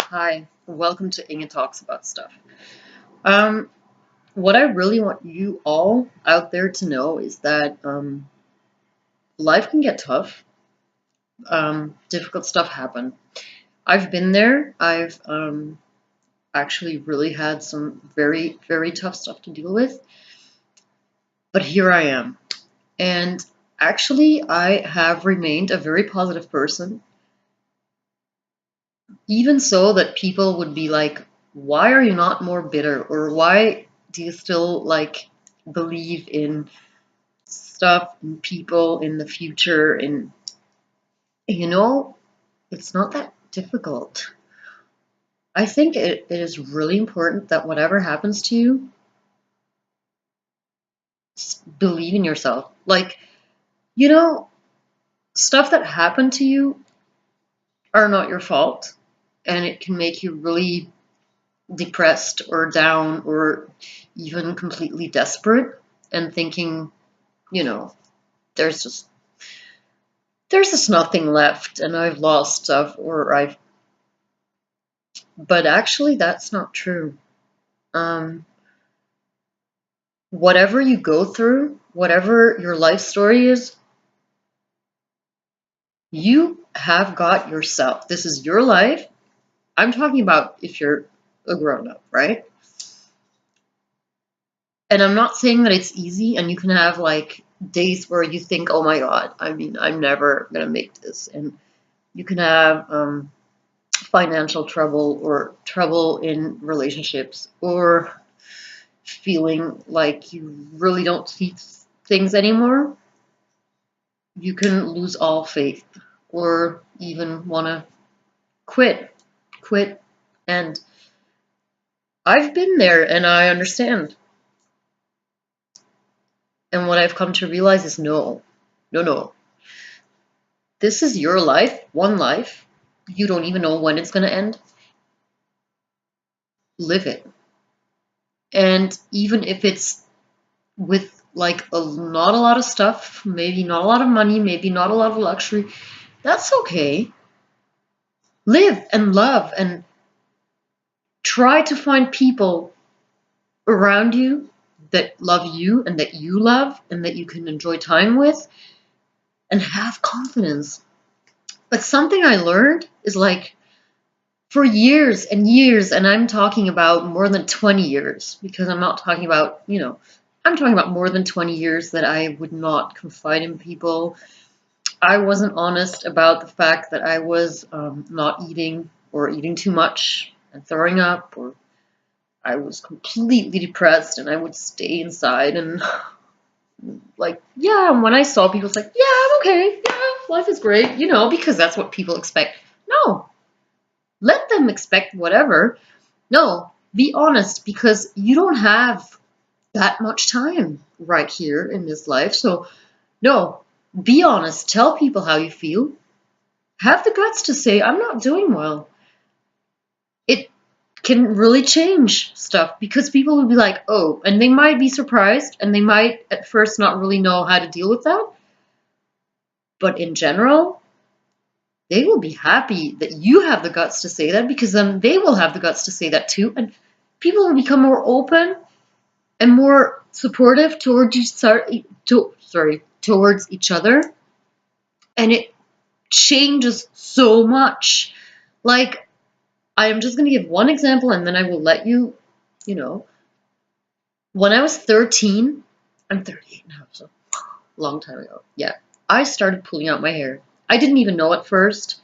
Hi, welcome to Inge Talks About Stuff. Um, what I really want you all out there to know is that life can get tough. Difficult stuff happen. I've been there. I've actually really had some very, very tough stuff to deal with. But here I am. And actually, I have remained a very positive person, even so that people would be like, why are you not more bitter? Or why do you still believe in stuff and people in the future? And you know, it's not that difficult. I think it is really important that whatever happens to you, believe in yourself. You know, stuff that happened to you are not your fault, and it can make you really depressed or down or even completely desperate and thinking, you know, there's just there's just nothing left and I've lost stuff or I've but actually that's not true. Um, whatever you go through, whatever your life story is, you have got yourself. This is your life. I'm talking about if you're a grown up, right? And I'm not saying that it's easy and you can have days where you think, oh my God, I mean, I'm never gonna make this. And you can have financial trouble or trouble in relationships or feeling like you really don't see things anymore. You can lose all faith or even want to quit. And I've been there and I understand. And what I've come to realize is no. This is your life, one life. You don't even know when it's going to end. Live it. And even if it's with not a lot of stuff, maybe not a lot of money, maybe not a lot of luxury, that's okay. Live and love and try to find people around you that love you and that you love and that you can enjoy time with and have confidence. But something I learned is for years and years, and I'm talking about more than 20 years because I'm not talking about, I'm talking about more than 20 years that I would not confide in people. I wasn't honest about the fact that I was not eating or eating too much and throwing up, or I was completely depressed and I would stay inside and yeah, and when I saw people, it's like, yeah, I'm okay, yeah, life is great, because that's what people expect. No, let them expect whatever. No, be honest because you don't have that much time right here in this life. So, no, be honest. Tell people how you feel. Have the guts to say, I'm not doing well. It can really change stuff because people will be like, oh, and they might be surprised and they might at first not really know how to deal with that. But in general, they will be happy that you have the guts to say that because then they will have the guts to say that too. And people will become more open and more supportive towards each other. And it changes so much. Like, I am just going to give one example and then I will let you, you know, when I was 13, I'm 38 now, so a long time ago. Yeah, I started pulling out my hair. I didn't even know at first.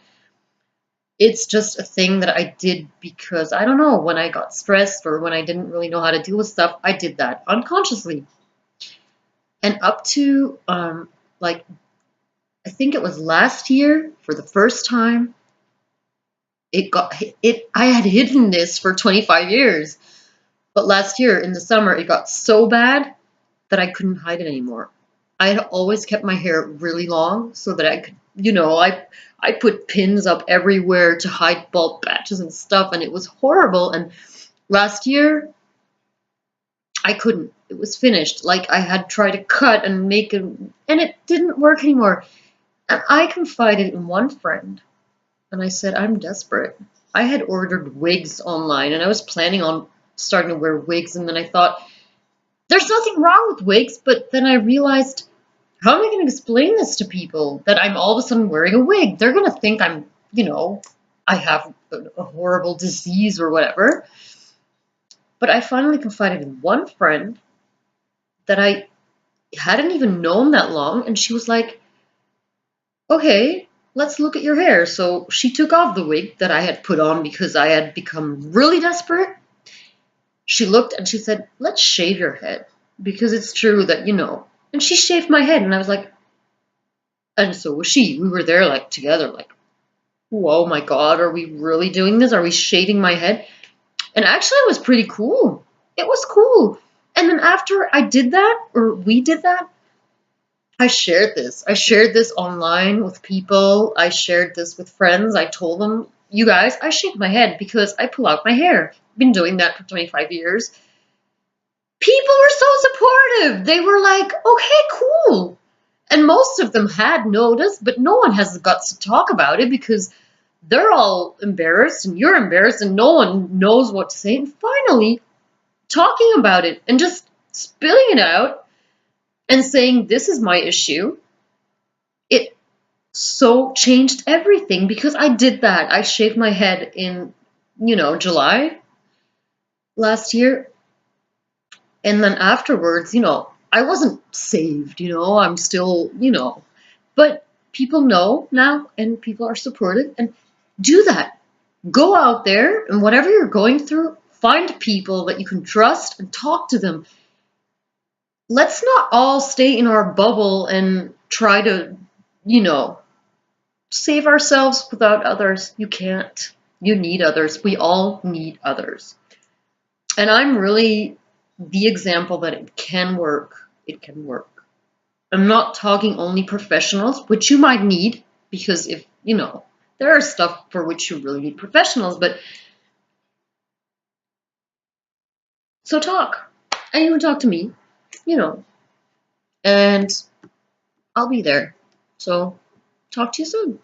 It's just a thing that I did because I don't know, when I got stressed or when I didn't really know how to deal with stuff, I did that unconsciously. And up to like I think it was last year for the first time, I had hidden this for 25 years. But last year in the summer it got so bad that I couldn't hide it anymore. I had always kept my hair really long so that I could, I put pins up everywhere to hide bald patches and stuff, and it was horrible. And last year, I couldn't. It was finished. Like I had tried to cut and make it, and it didn't work anymore. And I confided in one friend, and I said, I'm desperate. I had ordered wigs online and I was planning on starting to wear wigs, and then I thought, there's nothing wrong with wigs, but then I realized, how am I going to explain this to people that I'm all of a sudden wearing a wig? They're going to think I'm, I have a horrible disease or whatever. But I finally confided in one friend that I hadn't even known that long, and she was like, okay, let's look at your hair. So she took off the wig that I had put on because I had become really desperate. She looked and she said, let's shave your head because it's true that, And she shaved my head, and I was like, and so was she. We were there like together, like, oh my God, are we really doing this? Are we shaving my head? And actually, it was pretty cool. It was cool. And then after I did that, or we did that, I shared this. I shared this online with people. I shared this with friends. I told them, you guys, I shaved my head because I pull out my hair. I've been doing that for 25 years. People were so supportive. They were like, okay, cool. And most of them had noticed, but no one has the guts to talk about it because they're all embarrassed and you're embarrassed and no one knows what to say. And finally, talking about it and just spilling it out and saying, this is my issue, it so changed everything because I did that. I shaved my head in, July last year. And then afterwards, I wasn't saved, I'm still, but people know now and people are supportive and do that. Go out there and whatever you're going through, find people that you can trust and talk to them. Let's not all stay in our bubble and try to, you know, save ourselves without others. You can't. You need others. We all need others. And I'm really the example that it can work. It can work. I'm not talking only professionals, which you might need, because if, there are stuff for which you really need professionals, but so talk. And you can talk to me, you know, and I'll be there. So talk to you soon.